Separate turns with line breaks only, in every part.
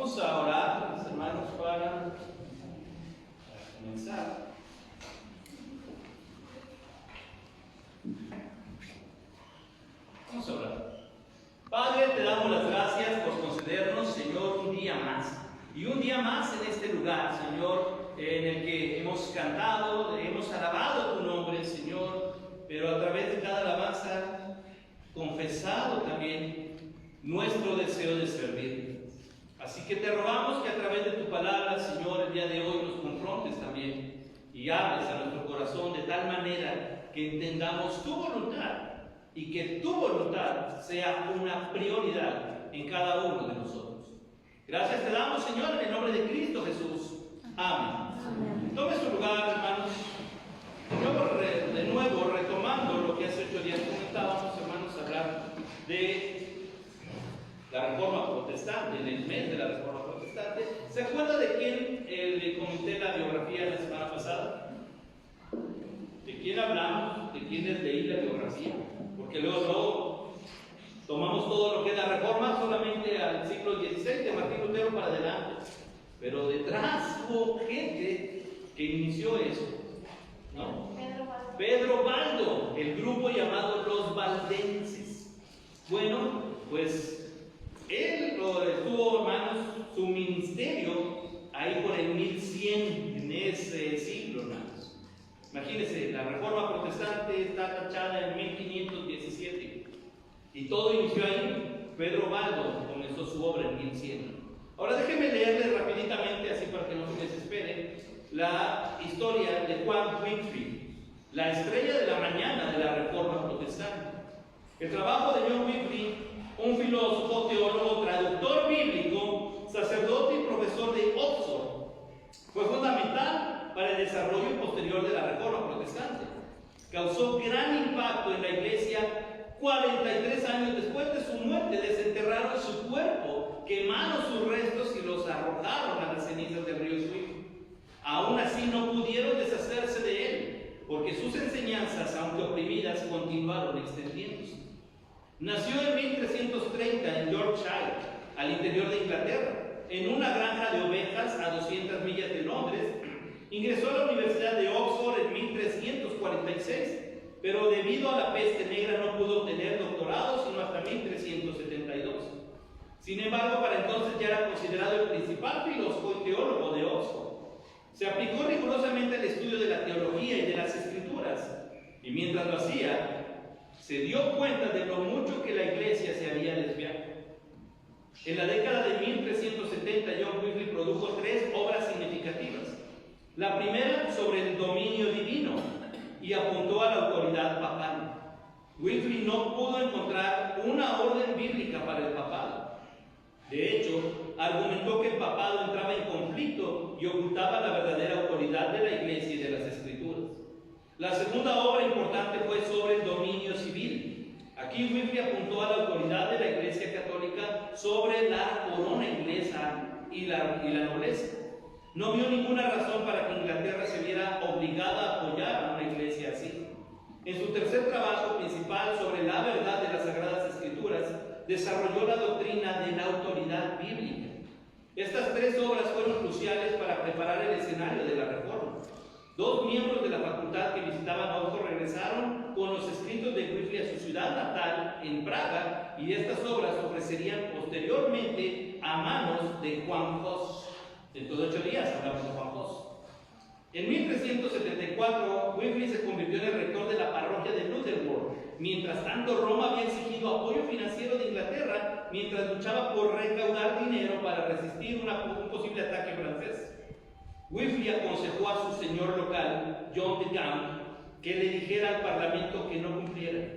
Vamos a orar, mis hermanos, para comenzar. Vamos a orar. Padre, te damos las gracias por concedernos, Señor, un día más. Y un día más en este lugar, Señor, en el que hemos cantado, hemos alabado tu nombre, Señor, pero a través de cada alabanza, confesado también nuestro deseo de servir. Así que te rogamos que a través de tu palabra, Señor, el día de hoy nos confrontes también y hables a nuestro corazón de tal manera que entendamos tu voluntad y que tu voluntad sea una prioridad en cada uno de nosotros. Gracias te damos, Señor, en el nombre de Cristo Jesús. Amén. Amén. Tome su lugar, hermanos. De nuevo, retomando lo que hace 8 días comentábamos, hermanos, hablar de la Reforma Protestante, del mes de la Reforma Protestante. ¿Se acuerda de quién le comenté la biografía la semana pasada? ¿De quién hablamos? ¿De quién les leí la biografía? Porque luego tomamos todo lo que es la Reforma solamente al siglo XVI, de Martín Lutero para adelante. Pero detrás hubo gente que inició eso, ¿no? Pedro Baldo, el grupo llamado los valdenses. Bueno, pues él tuvo, hermanos, su ministerio ahí por el 1100, en ese siglo, hermanos. Imagínense, la Reforma Protestante está tachada en 1517 y todo inició ahí. Pedro Baldo comenzó su obra en 1100. Ahora déjenme leerles rapiditamente, así para que no se desesperen, la historia de Juan Wycliffe, la estrella de la mañana de la Reforma Protestante. El trabajo de John Wycliffe, un filósofo, teólogo, traductor bíblico, sacerdote y profesor de Oxford, fue fundamental para el desarrollo posterior de la Reforma Protestante. Causó gran impacto en la Iglesia. 43 años después de su muerte, desenterraron su cuerpo, quemaron sus restos y los arrojaron a las cenizas del río Swift. Aún así no pudieron deshacerse de él, porque sus enseñanzas, aunque oprimidas, continuaron extendiéndose. Nació en 1330 en Yorkshire, al interior de Inglaterra, en una granja de ovejas a 200 millas de Londres. Ingresó a la Universidad de Oxford en 1346, pero debido a la peste negra no pudo obtener doctorado sino hasta 1372. Sin embargo, para entonces ya era considerado el principal filósofo y teólogo de Oxford. Se aplicó rigurosamente al estudio de la teología y de las escrituras, y mientras lo hacía, se dio cuenta de lo mucho que la Iglesia se había desviado. En la década de 1370, John Wycliffe produjo 3 obras significativas. La primera sobre el dominio divino, y apuntó a la autoridad papal. Wycliffe no pudo encontrar una orden bíblica para el papado. De hecho, argumentó que el papado entraba en conflicto y ocultaba la verdadera autoridad de la Iglesia y de las Escrituras. La segunda obra importante fue sobre el dominio civil. Aquí Wycliffe apuntó a la autoridad de la Iglesia Católica sobre la corona inglesa y la nobleza. No vio ninguna razón para que Inglaterra se viera obligada a apoyar a una iglesia así. En su tercer trabajo principal sobre la verdad de las Sagradas Escrituras, desarrolló la doctrina de la autoridad bíblica. Estas 3 obras fueron cruciales para preparar el escenario de la Reforma. 2 miembros de la facultad que visitaban Oxford regresaron con los escritos de Wycliffe a su ciudad natal, en Praga, y estas obras se ofrecerían posteriormente a manos de Juan Hus. Dentro de 8 días hablamos de Juan Hus. En 1374, Wycliffe se convirtió en el rector de la parroquia de Lutherworth. Mientras tanto, Roma había exigido apoyo financiero de Inglaterra mientras luchaba por recaudar dinero para resistir un posible ataque francés. Wycliffe aconsejó a su señor local, John de Camp, que le dijera al parlamento que no cumpliera.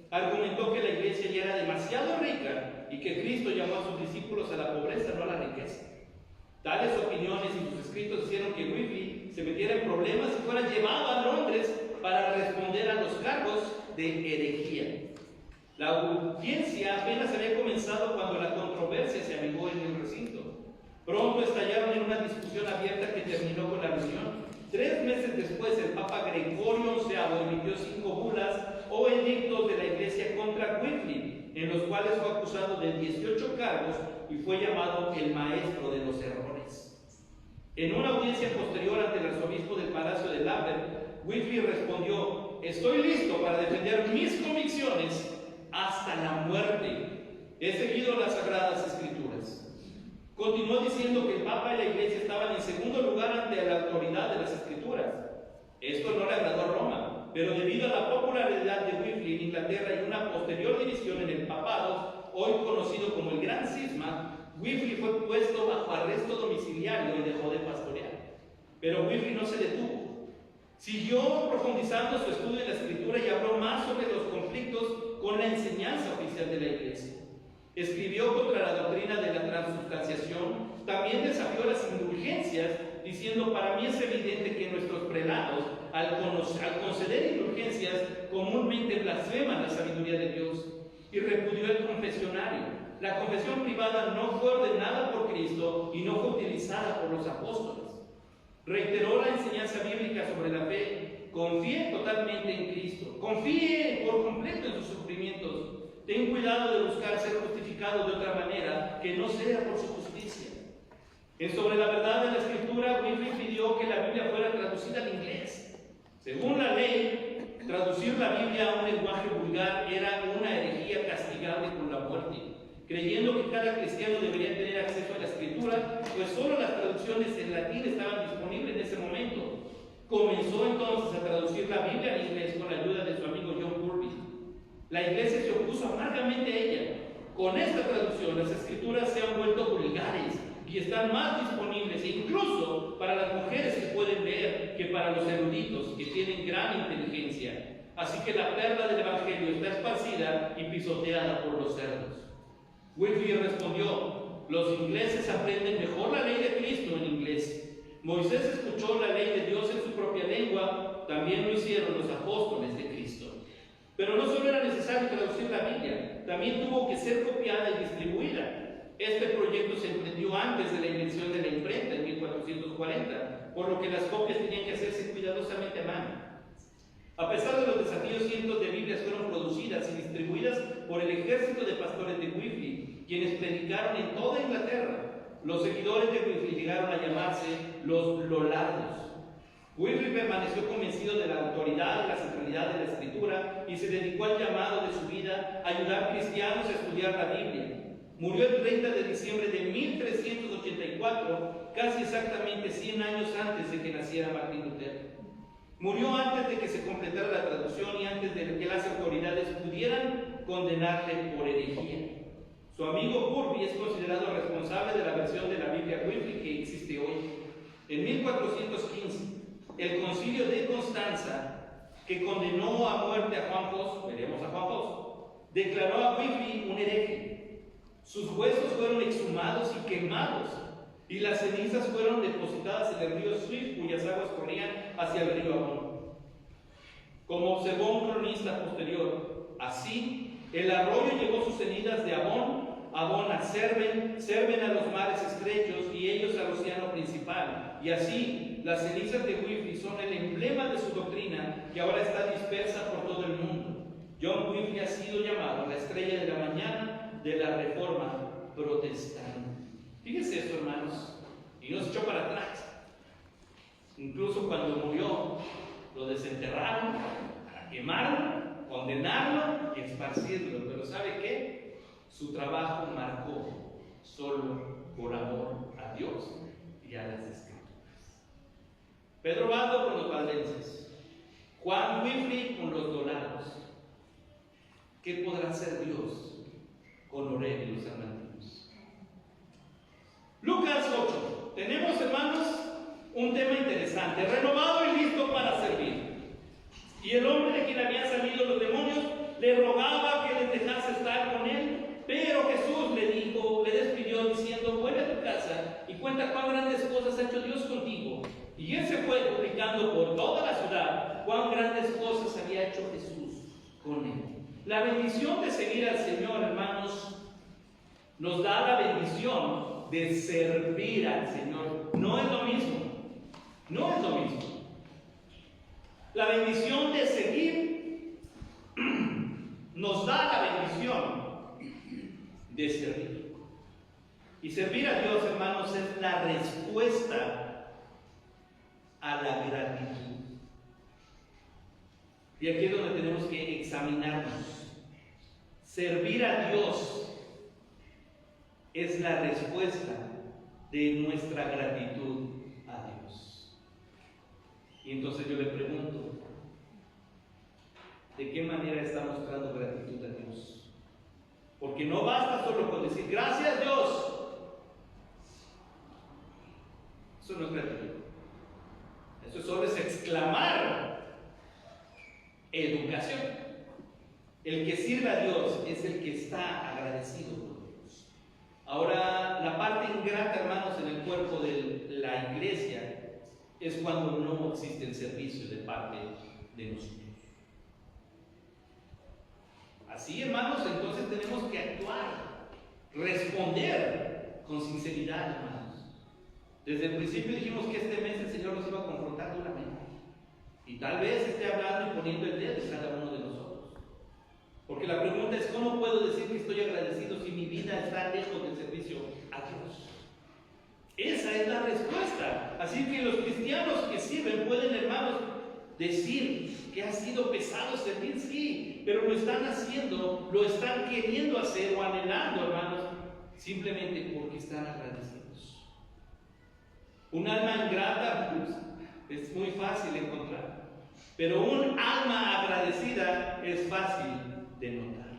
Argumentó que la iglesia ya era demasiado rica y que Cristo llamó a sus discípulos a la pobreza, no a la riqueza. Tales opiniones y sus escritos hicieron que Wycliffe se metiera en problemas y fuera llevado a Londres para responder a los cargos de herejía. La audiencia apenas había comenzado cuando la controversia se avivó en el recinto. Pronto estallaron en una discusión abierta que terminó con la reunión. 3 meses después, el Papa Gregorio XI emitió 5 bulas o edictos de la Iglesia contra Wycliffe, en los cuales fue acusado de 18 cargos y fue llamado el maestro de los errores. En una audiencia posterior ante el arzobispo del Palacio de Lambert, Whitfield respondió: estoy listo para defender mis convicciones hasta la muerte. He seguido las Sagradas Escrituras. Continuó diciendo que el Papa y la Iglesia estaban en segundo lugar ante la autoridad de las Escrituras. Esto no le agradó a Roma, pero debido a la popularidad de Whitfield en Inglaterra y una posterior división en el papado, hoy conocido como el Gran Cisma, Whitfield fue puesto bajo arresto domiciliario y dejó de pastorear. Pero Whitfield no se detuvo. Siguió profundizando su estudio de la Escritura y habló más sobre los conflictos con la enseñanza oficial de la Iglesia. Escribió contra la doctrina de la transubstanciación, también desafió las indulgencias, diciendo: para mí es evidente que nuestros prelados, al conceder indulgencias, comúnmente blasfeman la sabiduría de Dios, y repudió el confesionario. La confesión privada no fue ordenada por Cristo y no fue utilizada por los apóstoles. Reiteró la enseñanza bíblica sobre la fe: confíe totalmente en Cristo, confíe por completo en sus sufrimientos. Ten cuidado de buscar ser justificado de otra manera que no sea por su justicia. Sobre la verdad de la Escritura, Whitfield pidió que la Biblia fuera traducida al inglés. Según la ley, traducir la Biblia a un lenguaje vulgar era una herejía castigable con la muerte, creyendo que cada cristiano debería tener acceso a la Escritura, pues solo las traducciones en latín estaban disponibles en ese momento. Comenzó entonces a traducir la Biblia al inglés con la ayuda de su amigo John Purvis. La Iglesia se opuso amargamente a ella. Con esta traducción, las Escrituras se han vuelto vulgares y están más disponibles, incluso para las mujeres que pueden leer, que para los eruditos que tienen gran inteligencia. Así que la perla del Evangelio está esparcida y pisoteada por los cerdos. Whitfield respondió: los ingleses aprenden mejor la ley de Cristo en inglés. Moisés escuchó la ley de Dios en su propia lengua, también lo hicieron los apóstoles de Cristo. Pero no solo era necesario traducir la Biblia, también tuvo que ser copiada y distribuida. Este proyecto se emprendió antes de la invención de la imprenta en 1440, por lo que las copias tenían que hacerse cuidadosamente a mano. A pesar de los desafíos, cientos de Biblias fueron producidas y distribuidas por el ejército de pastores de Whitfield, quienes predicaron en toda Inglaterra. Los seguidores de Whitfield llegaron a llamarse los Lollardos. Whitfield permaneció convencido de la autoridad y la centralidad de la Escritura y se dedicó al llamado de su vida a ayudar a cristianos a estudiar la Biblia. Murió el 30 de diciembre de 1384, casi exactamente 100 años antes de que naciera Martín Lutero. Murió antes de que se completara la traducción y antes de que las autoridades pudieran condenarle por herejía. Su amigo Purvis es considerado responsable de la versión de la Biblia Whitfield que existe hoy. En 1415, el concilio de Constanza, que condenó a muerte a Juan Bos, veremos a Juan Bos, declaró a Whitfield un hereje. Sus huesos fueron exhumados y quemados, y las cenizas fueron depositadas en el río Swift, cuyas aguas corrían hacia el río Avon. Como observó un cronista posterior, así el arroyo llevó sus cenizas de Avon a Cerven a los mares estrechos y ellos al océano principal. Y así, las cenizas de Whitfield son el emblema de su doctrina, que ahora está dispersa por todo el mundo. John Whitfield ha sido llamado la estrella de la mañana de la Reforma protestante. Fíjense esto, hermanos, y nos echó para atrás. Incluso cuando murió, lo desenterraron, quemaron, condenaron y esparcirlo. Pero ¿sabe qué? Su trabajo marcó solo por amor a Dios y a las Escrituras. Pedro Baldo con los valdenses, Juan Whitfield con los Lollardos. ¿Qué podrá hacer Dios con Oreb y los salmantinos? Lucas 8. Tenemos, hermanos, un tema interesante: renovado y listo para servir. Y el hombre de quien habían salido los demonios le rogaba que les dejase estar con él, pero Jesús le despidió diciendo: vuelve a tu casa y cuenta cuán grandes cosas ha hecho Dios contigo. Y él se fue publicando por toda la ciudad cuán grandes cosas había hecho Jesús con él. La bendición de seguir al Señor, hermanos, nos da la bendición de servir al Señor. No es lo mismo. No es lo mismo. La bendición de seguir nos da la bendición de servir. Y servir a Dios, hermanos, es la respuesta a la gratitud. Y aquí es donde tenemos que examinarnos. Servir a Dios es la respuesta de nuestra gratitud a Dios. Y entonces yo le pregunto, ¿de qué manera está mostrando gratitud a Dios? Porque no basta solo con decir gracias Dios. Eso no es gratitud. Eso solo es exclamar educación. El que sirve a Dios es el que está agradecido por Dios. Ahora, la parte ingrata, hermanos, en el cuerpo de la iglesia es cuando no existe el servicio de parte de nosotros. Así, hermanos, entonces tenemos que actuar, responder con sinceridad, hermanos. Desde el principio dijimos que este mes el Señor nos iba a confrontar duramente. Y tal vez esté hablando y poniendo el dedo en cada uno de nosotros. Porque la pregunta es, ¿cómo puedo decir que estoy agradecido si mi vida está lejos del servicio a Dios? Esa es la respuesta. Así que los cristianos que sirven pueden, hermanos, decir que ha sido pesado servir, sí, pero lo están haciendo, lo están queriendo hacer o anhelando, hermanos, simplemente porque están agradecidos. Un alma ingrata, pues, es muy fácil encontrar, pero un alma agradecida es fácil de notar.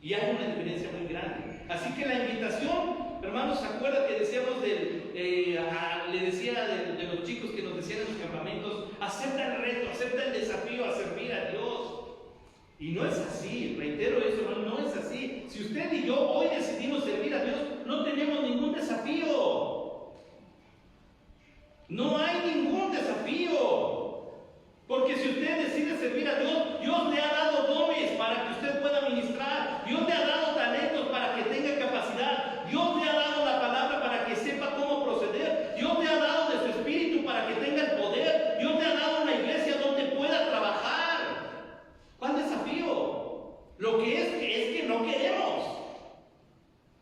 Y hay una diferencia muy grande. Así que la invitación, hermanos, ¿se acuerdan que decíamos le decía de los chicos que nos decían en los campamentos, acepta el reto, acepta el desafío a servir a Dios? Y no es así, reitero eso, no es así. Si usted y yo hoy decidimos servir a Dios, no tenemos ningún desafío. No hay ningún desafío. Porque si usted decide servir a Dios, Dios le ha dado dones para que usted pueda ministrar. Dios le ha dado talentos para que tenga capacidad. Dios le ha dado la palabra para que sepa cómo proceder. Dios le ha dado de su espíritu para que tenga el poder. Dios le ha dado una iglesia donde pueda trabajar. ¿Cuál desafío? Lo que es que no queremos.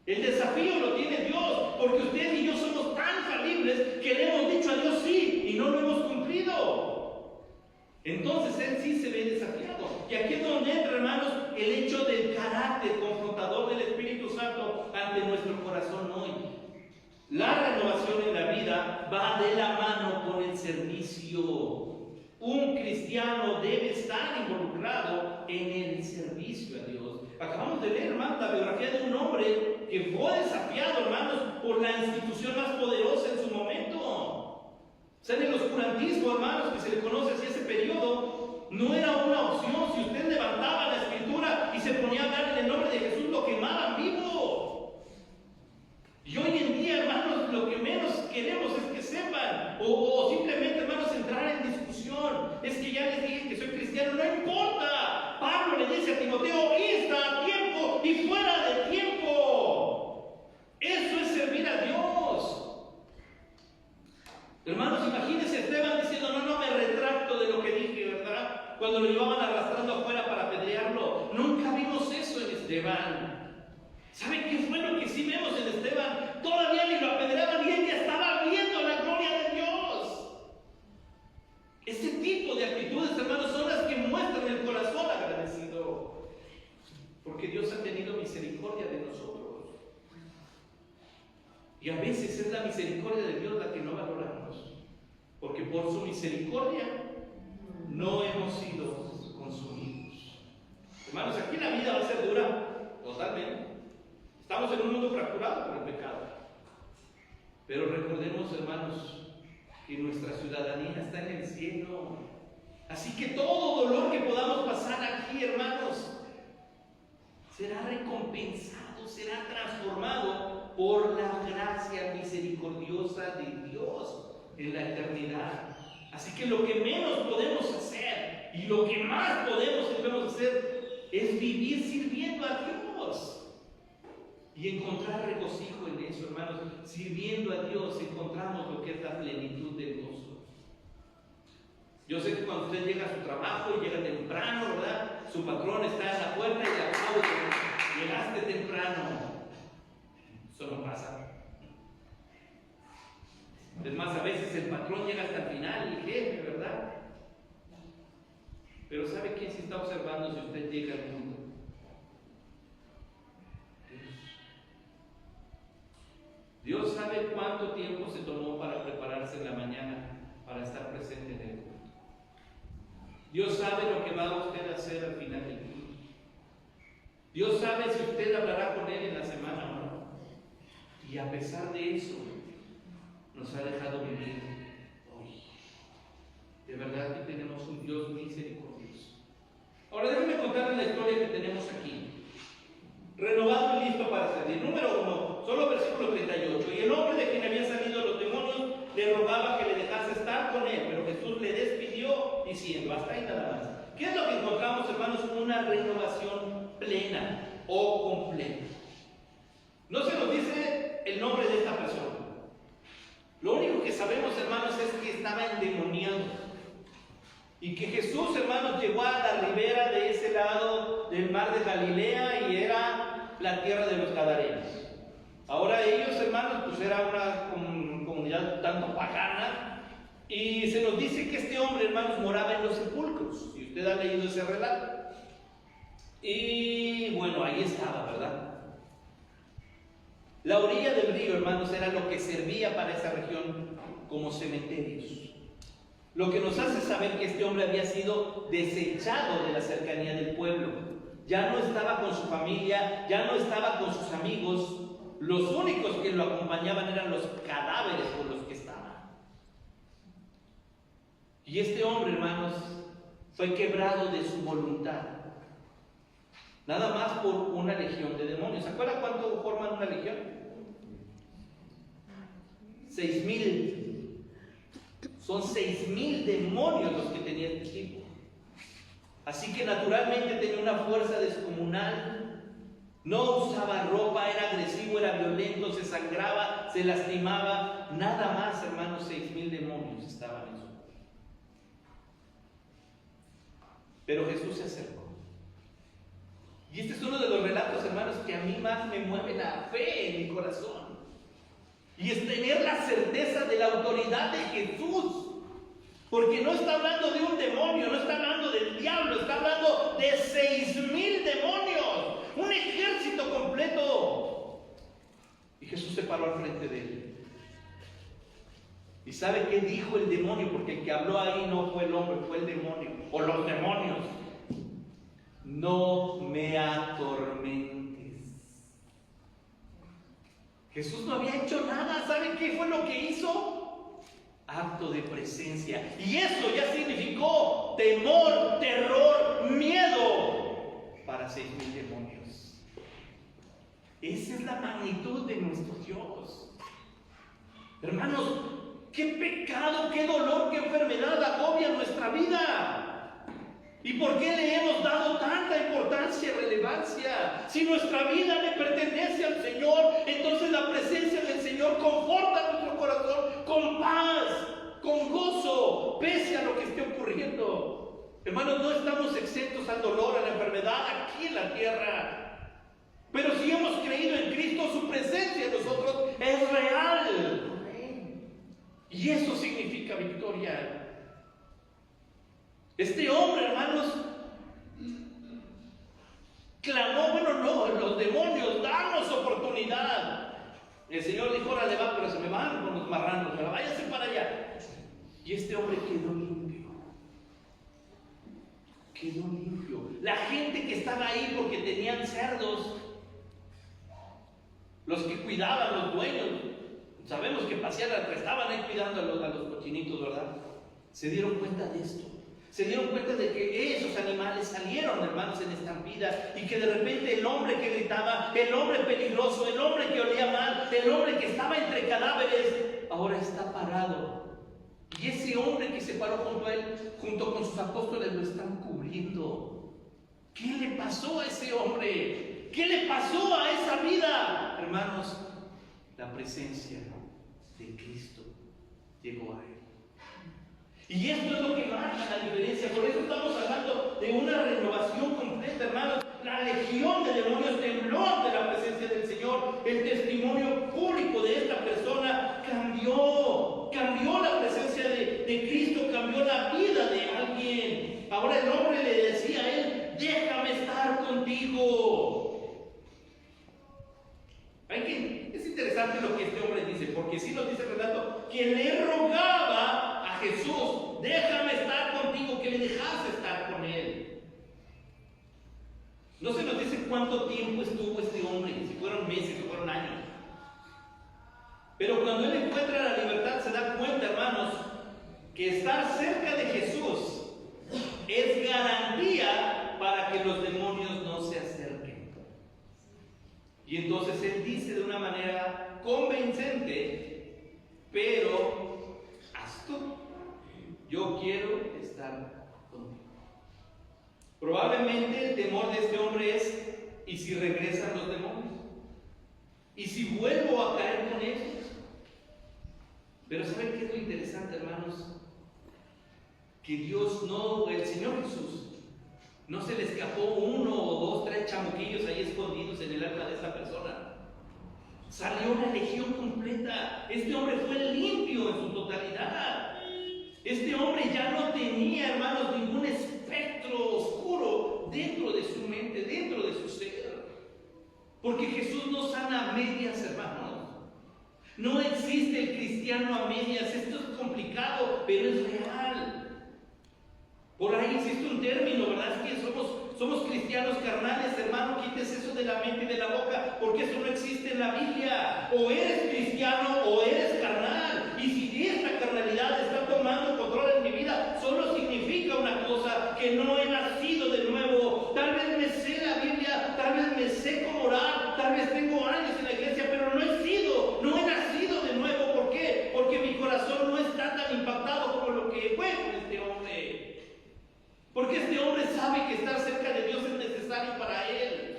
El desafío lo tiene Dios, porque usted y yo somos tan falibles que le hemos dicho a Dios sí y no lo hemos cumplido. Entonces Él sí se ve desafiado. Y aquí es donde entra, hermanos, el hecho del carácter confrontador del Espíritu Santo ante nuestro corazón hoy. La renovación en la vida va de la mano con el servicio. Un cristiano debe estar involucrado en el servicio a Dios. Acabamos de leer, hermanos, la biografía de un hombre que fue desafiado, hermanos, por la institución más poderosa en su momento. O sea, en el oscurantismo, hermanos, que se le conoce así ese periodo, no era una opción. Si usted levantaba la escritura y se ponía a hablar en el nombre de Jesús, lo quemaban vivo. Y hoy en día, hermanos, lo que menos queremos es que sepan, o simplemente, hermanos, entrar en discusión. Es que ya les dije que soy cristiano, no importa. Pablo le dice a Timoteo, está a tiempo y fuera de tiempo. Eso es servir a Dios. Hermanos, imagínense a Esteban diciendo, no me retracto de lo que dije, ¿verdad? Cuando lo llevaban arrastrando afuera para apedrearlo. Nunca vimos eso en Esteban. ¿Saben qué fue lo que sí vemos en Esteban? Todavía ni lo apedreaban y él ya estaba viendo la gloria de Dios. Este tipo de actitudes, hermanos, son las que muestran el corazón agradecido. Porque Dios ha tenido misericordia de nosotros. Y a veces es la misericordia de Dios la que no valoramos. Porque por su misericordia no hemos sido consumidos. Hermanos, aquí la vida va a ser dura, totalmente. Estamos en un mundo fracturado por el pecado. Pero recordemos, hermanos, que nuestra ciudadanía está en el cielo. Así que todo dolor que podamos pasar aquí, hermanos, será recompensado, será transformado por la gracia misericordiosa de Dios en la eternidad. Así que lo que menos podemos hacer y lo que más debemos hacer es vivir sirviendo a Dios. Y encontrar regocijo en eso, hermanos. Sirviendo a Dios encontramos lo que es la plenitud del gozo. Yo sé que cuando usted llega a su trabajo y llega temprano, ¿verdad? Su patrón está en la puerta y le aplaude. Llegaste temprano. patrón llega hasta el final, el jefe, ¿verdad? Pero ¿sabe quién se está observando si usted llega al mundo? Dios sabe cuánto tiempo se tomó para prepararse en la mañana para estar presente en el culto. Dios sabe lo que va usted a hacer al final del culto. Dios sabe si usted hablará con Él en la semana o no. Y a pesar de eso, nos ha dejado vivir hoy. De verdad que tenemos un Dios misericordioso. Ahora déjenme contarles la historia que tenemos aquí. Renovado y listo para servir. Número 1, solo versículo 38. Y el hombre de quien habían salido los demonios le rogaba que le dejase estar con él, pero Jesús le despidió diciendo, hasta ahí nada más. ¿Qué es lo que encontramos, hermanos? Una renovación plena o completa. No se nos dice el nombre de esta persona. Lo único que sabemos, hermanos, es que estaba endemoniado. Y que Jesús, hermanos, llegó a la ribera de ese lado del mar de Galilea y era la tierra de los Gadarenos. Ahora ellos, hermanos, pues era una comunidad tanto pagana. Y se nos dice que este hombre, hermanos, moraba en los sepulcros. Si usted ha leído ese relato. Y bueno, ahí estaba, ¿verdad? La orilla del río, hermanos, era lo que servía para esa región como cementerios. Lo que nos hace saber que este hombre había sido desechado de la cercanía del pueblo. Ya no estaba con su familia, ya no estaba con sus amigos. Los únicos que lo acompañaban eran los cadáveres con los que estaba. Y este hombre, hermanos, fue quebrado de su voluntad. Nada más por una legión de demonios. ¿Se acuerdan cuánto forman una legión? 6,000. Son 6,000 demonios los que tenía este tipo. Así que naturalmente tenía una fuerza descomunal. No usaba ropa, era agresivo, era violento, se sangraba, se lastimaba. Nada más, hermanos, 6,000 demonios estaban en su cuerpo. Pero Jesús se acercó. Y este es uno de los relatos, hermanos, que a mí más me mueve la fe en mi corazón. Y es tener la certeza de la autoridad de Jesús. Porque no está hablando de un demonio, no está hablando del diablo, está hablando de 6,000 demonios. Un ejército completo. Y Jesús se paró al frente de él. ¿Y sabe qué dijo el demonio? Porque el que habló ahí no fue el hombre, fue el demonio. O los demonios. No me atormentes. Jesús no había hecho nada. ¿Saben qué fue lo que hizo? Acto de presencia. Y eso ya significó temor, terror, miedo para 6,000 demonios. Esa es la magnitud de nuestro Dios. Hermanos, qué pecado, qué dolor, qué enfermedad agobia nuestra vida. ¿Y por qué le hemos dado tanta importancia y relevancia? Si nuestra vida le pertenece al Señor, entonces la presencia del Señor conforta nuestro corazón con paz, con gozo, pese a lo que esté ocurriendo. Hermanos, no estamos exentos al dolor, a la enfermedad aquí en la tierra. Pero si hemos creído en Cristo, su presencia en nosotros es real. Y eso significa victoria. Este hombre, hermanos, clamó, bueno, no, los demonios, danos oportunidad. El Señor dijo, órale va, pero se me van con los marranos, pero váyase para allá. Y este hombre quedó limpio. Quedó limpio. La gente que estaba ahí porque tenían cerdos, los que cuidaban, los dueños, sabemos que estaban ahí cuidando a los cochinitos, ¿verdad? Se dieron cuenta de esto. Se dieron cuenta de que esos animales salieron, hermanos, en estampida, y que de repente el hombre que gritaba, el hombre peligroso, el hombre que olía mal, el hombre que estaba entre cadáveres, ahora está parado. Y ese hombre que se paró junto a él, junto con sus apóstoles, lo están cubriendo. ¿Qué le pasó a ese hombre? ¿Qué le pasó a esa vida? Hermanos, la presencia de Cristo llegó a él. Y esto es lo que marca la diferencia. Por eso estamos hablando de una renovación completa, hermanos. La legión de demonios tembló ante la presencia del Señor. El testimonio público de esta persona cambió la presencia Es interesante lo que este hombre dice, porque sí nos dice el relato que le rogaba a Jesús: déjame estar contigo, que le dejase estar con él. No se nos dice cuánto tiempo estuvo este hombre, si fueron meses o fueron años. Pero cuando él encuentra la libertad, se da cuenta, hermanos, que estar cerca de Jesús es garantía para que los demonios no se acerquen. Y entonces él dice de una manera convincente, pero astuta: yo quiero estar contigo. Probablemente el temor de este hombre es: ¿y si regresan los demonios? ¿Y si vuelvo a caer con ellos? Pero ¿saben qué es lo interesante, hermanos? Que Dios no, el Señor Jesús, no se le escapó 1 o 2, 3 chamuquillos ahí escondidos en el alma de esa persona. Salió una legión completa. Este hombre fue limpio en su totalidad. Este hombre ya no tenía, hermanos, ningún espectro oscuro dentro de su mente, dentro de su ser. Porque Jesús no sana a medias, hermanos. No existe el cristiano a medias. Esto es complicado, pero es real. Por ahí existe un término, ¿verdad? Es que somos cristianos carnales, hermano. Quítese eso de la mente y de la boca, porque eso no existe en la Biblia. O eres cristiano o eres carnal. Y si esta carnalidad está tomando control en mi vida, solo significa una cosa: que no he nacido de nuevo. Tal vez me sé la Biblia, tal vez me sé cómo orar, tal vez tengo años en la iglesia, pero no he nacido de nuevo. ¿Por qué? Porque mi corazón no está tan impactado como lo que fue con este hombre. Porque este hombre sabe que estar cerca de Dios es necesario para él.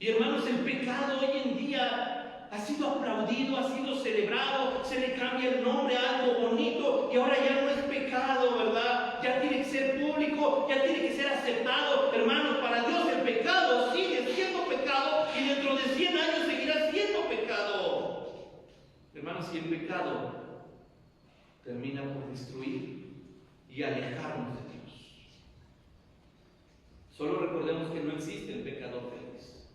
Y hermanos, el pecado hoy en día ha sido aplaudido, ha sido celebrado, se le cambia el nombre a algo bonito, y ahora ya no es pecado, ¿verdad? Ya tiene que ser público, ya tiene que ser aceptado. Hermanos, para Dios el pecado sigue siendo pecado, y dentro de 100 años seguirá siendo pecado. Hermanos, si el pecado termina por destruir y alejarnos de Dios, solo recordemos que no existe el pecador feliz.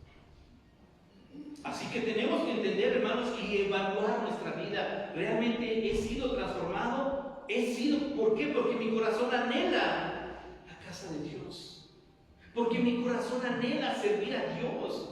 Así que tenemos que entender, hermanos, y evaluar nuestra vida. ¿Realmente he sido transformado? ¿Por qué? Porque mi corazón anhela la casa de Dios. Porque mi corazón anhela servir a Dios.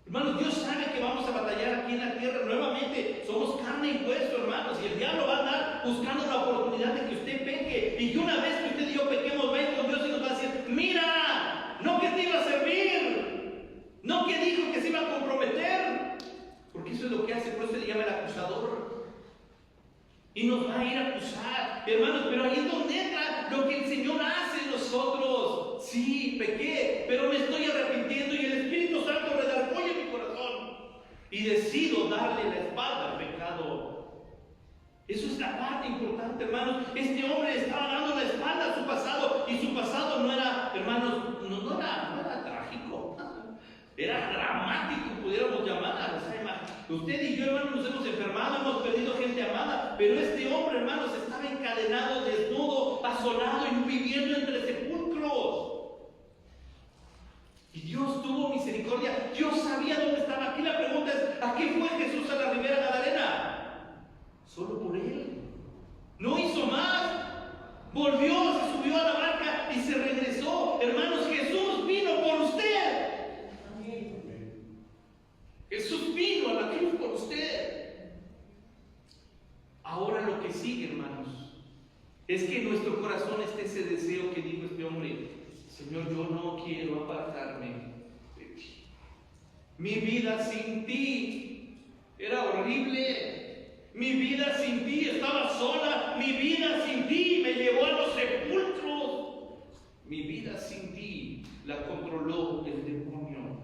Hermanos, Dios sabe que vamos a batallar aquí en la tierra nuevamente. Somos carne y hueso, hermanos, y el diablo va a andar buscando la oportunidad de que usted peque, y que una vez que usted y yo pequemos, va a ir con Dios y nos va a decir: mira, no que te iba a servir, no que dijo que se iba a comprometer. Porque eso es lo que hace, por eso se le llama el acusador. Y nos va a ir a acusar, hermanos. Pero ahí es donde entra lo que el Señor hace en nosotros. Sí, pequé, pero me estoy arrepintiendo, y el Espíritu Santo redarguye mi corazón, y decido darle la espalda al pecado. Eso es la parte importante, hermanos. Este hombre estaba dando la espalda a su pasado, y su pasado no era, hermanos, no era trágico, era dramático, pudiéramos llamar. O sea, usted y yo, hermanos, nos hemos enfermado, hemos perdido gente amada, pero este hombre, hermanos, estaba encadenado, desnudo, asolado y viviendo entre sepulcros. Y Dios tuvo misericordia. Dios sabía dónde estaba. Aquí la pregunta es: ¿a qué fue Jesús a la Ribera Gadarena? Solo por él. No hizo más. Volvió, se subió a la barca y se regresó. Hermanos, Jesús vino por usted. Jesús vino a la cruz por usted. Ahora lo que sigue, hermanos, es que en nuestro corazón esté ese deseo que dijo este hombre: Señor, yo no quiero apartarme de ti. Mi vida sin ti era horrible. Mi vida sin ti estaba sola. Mi vida sin ti me llevó a los sepulcros. Mi vida sin ti la controló el demonio.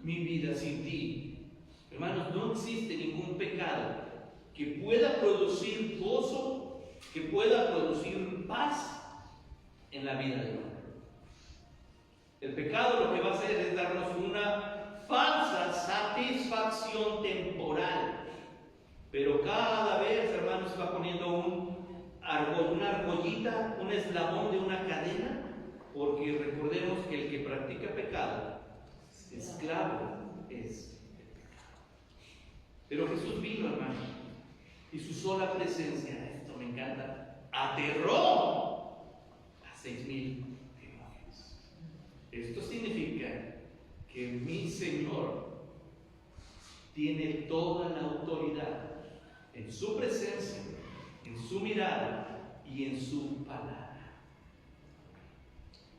Mi vida sin ti. Hermanos, no existe ningún pecado que pueda producir gozo, que pueda producir paz en la vida del hombre. El pecado lo que va a hacer es darnos una falsa satisfacción temporal, pero cada vez, hermanos, se va poniendo una argollita, un eslabón de una cadena, porque recordemos que el que practica pecado esclavo es el pecado. Pero Jesús vino, hermano, y su sola presencia, esto me encanta, aterró a 6,000 demonios. Esto significa que mi Señor tiene toda la autoridad en su presencia, en su mirada y en su palabra.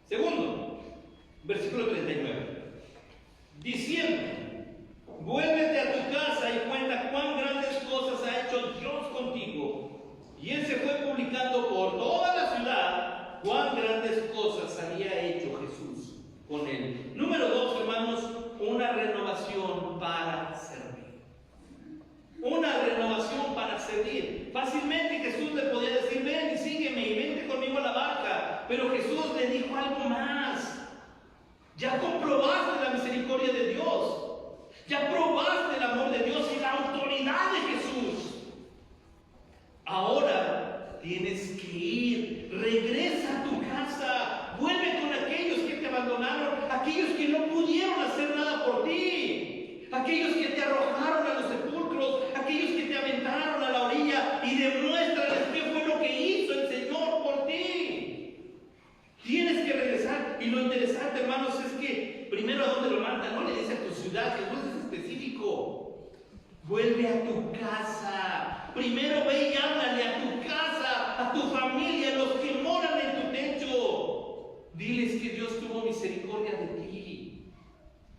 Segundo, versículo 39. Diciendo: vuélvete a tu casa y cuenta cuán grandes cosas ha hecho Dios contigo. Y él se fue publicando por toda la ciudad cuán grandes cosas había hecho Jesús con él. Número 2, hermanos, una renovación para servir. Una renovación para servir. Fácilmente Jesús le podía decir: ven y sígueme y vente conmigo a la barca. Pero Jesús le dijo algo más. Ya comprobaste la misericordia de Dios. Ya probaste el amor de Dios y la autoridad de Jesús. Ahora tienes que ir. Regresa a tu casa. Vuelve con aquellos que te abandonaron, aquellos que no pudieron hacer nada por ti, aquellos que te arrojaron a los sepulcros, aquellos que te aventaron a la orilla, y demuéstrales qué fue lo que hizo el Señor por ti. Tienes que regresar. Y lo interesante, hermanos, es que primero, ¿a dónde lo manda? No le dice a tu ciudad, Jesús es específico. Vuelve a tu casa. Primero ve y háblale a tu casa, a tu familia, a los que moran en tu techo. Diles que Dios tuvo misericordia de ti.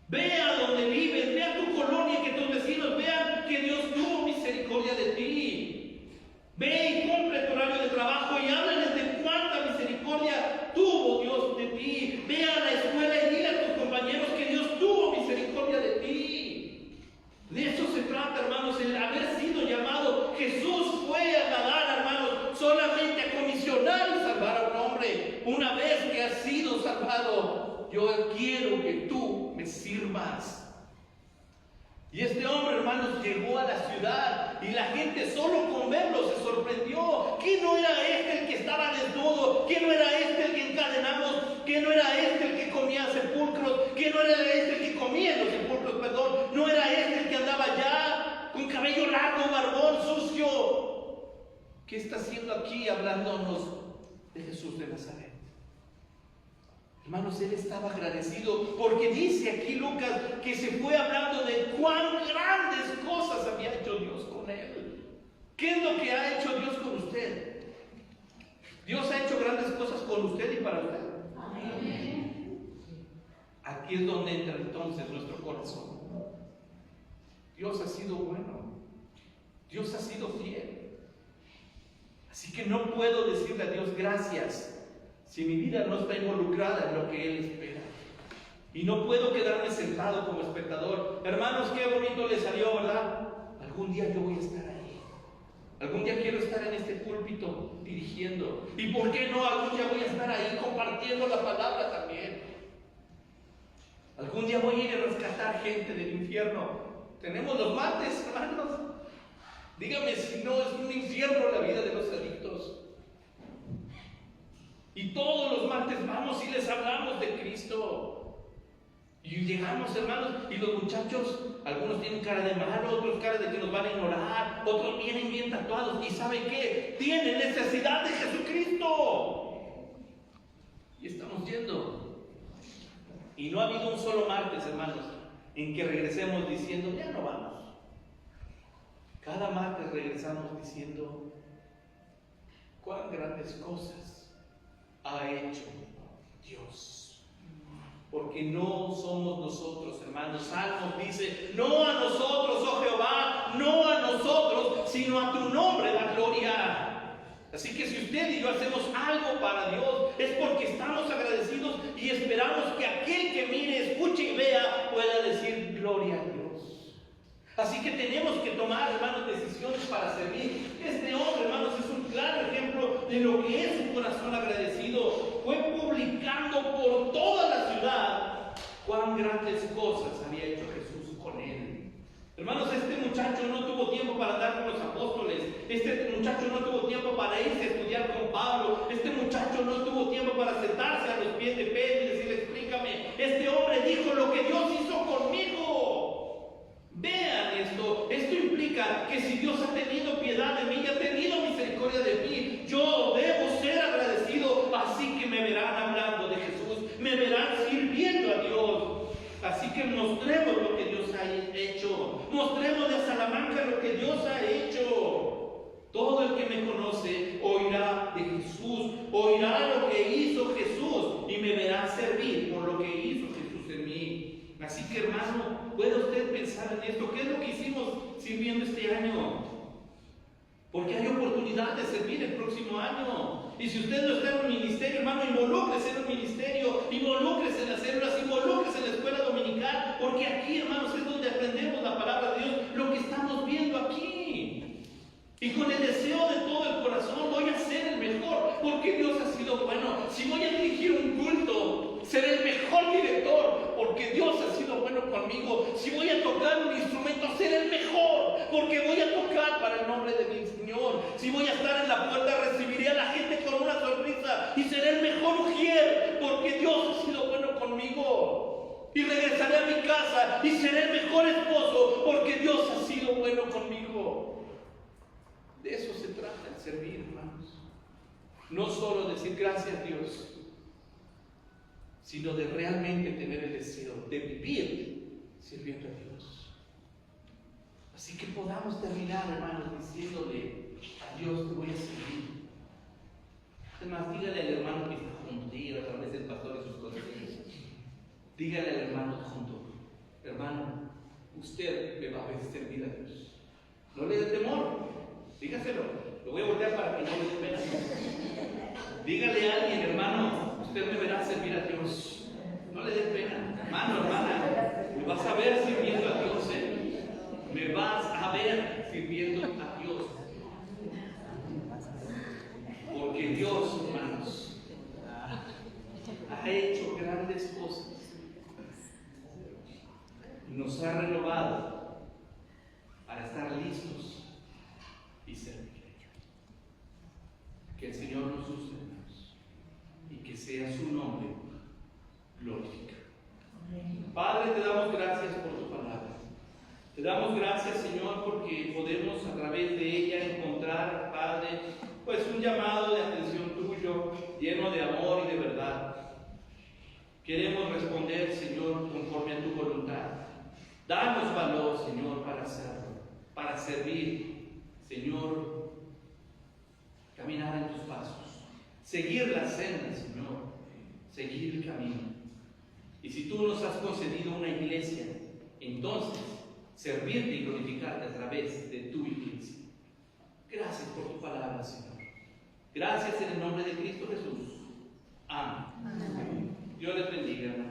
Ve a donde vives, ve a tu colonia, que tus vecinos vean que Dios tuvo misericordia de ti. Ve y cumple tu horario de trabajo y háblales de cuánta misericordia tuvo Dios de ti. Ve a la escuela y dile a tus compañeros que Dios tuvo misericordia de ti. De eso se trata, hermanos, el haber sido llamado. Jesús fue a nadar, hermanos, solamente a comisionar y salvar a un hombre. Una vez que has sido salvado, yo quiero que tú me sirvas. Y este hombre, hermanos, llegó a la ciudad y la gente solo con verlo se sorprendió. ¿Que no era este el que estaba desnudo? ¿Que no era este el que encadenamos? ¿Que no era este el que comía sepulcros? ¿Que no era este el que comía en los sepulcros, perdón? ¿No era este el que andaba ya con cabello largo, barbón, sucio? ¿Qué está haciendo aquí hablándonos de Jesús de Nazaret? Hermanos, él estaba agradecido porque dice aquí Lucas que se fue hablando de cuán grandes cosas había hecho Dios con él. ¿Qué es lo que ha hecho Dios con usted? Dios ha hecho grandes cosas con usted y para usted. Amén. Aquí es donde entra entonces nuestro corazón. Dios ha sido bueno. Dios ha sido fiel. Así que no puedo decirle a Dios gracias si mi vida no está involucrada en lo que Él espera. Y no puedo quedarme sentado como espectador. Hermanos, qué bonito les salió, ¿verdad? Algún día yo voy a estar ahí. Algún día quiero estar en este púlpito dirigiendo. ¿Y por qué no? Algún día voy a estar ahí compartiendo la palabra también. Algún día voy a ir a rescatar gente del infierno. Tenemos los martes, hermanos. Dígame si no es un infierno la vida de los adictos. Y todos los martes vamos y les hablamos de Cristo. Y llegamos, hermanos, y los muchachos, algunos tienen cara de malo, otros cara de que nos van a ignorar, otros vienen bien tatuados. ¿Y saben qué? Tienen necesidad de Jesucristo. Y estamos yendo. Y no ha habido un solo martes, hermanos, en que regresemos diciendo, ya no vamos. Cada martes regresamos diciendo, cuán grandes cosas ha hecho Dios. Porque no somos nosotros, hermanos. Salmos dice, no a nosotros, oh Jehová, no a nosotros, sino a tu nombre da gloria. Así que si usted y yo hacemos algo para Dios, es porque estamos agradecidos y esperamos que aquel que mire, escuche y vea pueda decir gloria a Dios. Así que tenemos que tomar, hermanos, decisiones para servir. Este hombre, hermanos, es un claro ejemplo de lo que es un corazón agradecido. Fue publicando por toda la ciudad cuán grandes cosas había hecho Jesús con él. Hermanos, este muchacho no tuvo tiempo para andar con los apóstoles. Este muchacho no tuvo tiempo para irse a estudiar con Pablo. Este muchacho no tuvo tiempo para sentarse a los pies de Pedro y decirle, explícame. Este hombre dijo, lo que Dios hizo conmigo mostremos lo que Dios ha hecho. Mostremos a Salamanca lo que Dios ha hecho. Todo el que me conoce oirá de Jesús, oirá lo que hizo Jesús y me verá servir por lo que hizo Jesús en mí. Así que, hermano, puede usted pensar en esto. ¿Qué es lo que hicimos sirviendo este año? Porque hay oportunidad de servir el próximo año. Y si usted no está en un ministerio, hermano, involúcrese en un ministerio, involúcrese en las células, involúcrese en la escuela dominical, porque aquí, hermanos, es donde aprendemos la palabra de Dios, lo que estamos viendo aquí. Y con el deseo de todo el corazón voy a ser el mejor, porque Dios ha sido bueno. Si voy a dirigir un culto, seré el mejor director, porque Dios ha sido bueno conmigo. Si voy a tocar un instrumento, seré el mejor, porque voy a tocar para el nombre de mi Señor. Si voy a estar en la puerta, recibiré a la gente con una sonrisa y seré el mejor ujier, porque Dios ha sido bueno conmigo. Y regresaré a mi casa y seré el mejor esposo, porque Dios ha sido bueno conmigo. De eso se trata el servir, hermanos. No solo decir gracias a Dios, sino de realmente tener el deseo de vivir sirviendo a Dios. Así que podamos terminar, hermanos, diciéndole a Dios: te voy a servir. Además, dígale al hermano que está junto, dígale a través del pastor y sus consejeros. Dígale al hermano junto: hermano, usted me va a ver servir a Dios. No le dé temor, dígaselo. Lo voy a voltear para que no le dé pena. Dígale a alguien: hermano, usted me verá servir a Dios. No le dé pena. Hermano, hermana, me vas a ver sirviendo a Dios, Me vas a ver sirviendo a Dios. Porque Dios, hermanos, ha hecho grandes cosas y nos ha renovado para estar listos y servir. Que el Señor nos use, hermanos, y que sea su nombre glorificado. Padre, te damos gracias por tu palabra. Te damos gracias, Señor, porque podemos a través de ella encontrar, Padre, pues un llamado de atención tuyo, lleno de amor y de verdad. Queremos responder, Señor, conforme a tu voluntad. Danos valor, Señor, para hacerlo, para servir, Señor, caminar en tus pasos, seguir la senda, Señor, seguir el camino. Y si tú nos has concedido una iglesia, entonces servirte y glorificarte a través de tu iglesia. Gracias por tu palabra, Señor. Gracias en el nombre de Cristo Jesús. Amén. Dios les bendiga, hermano.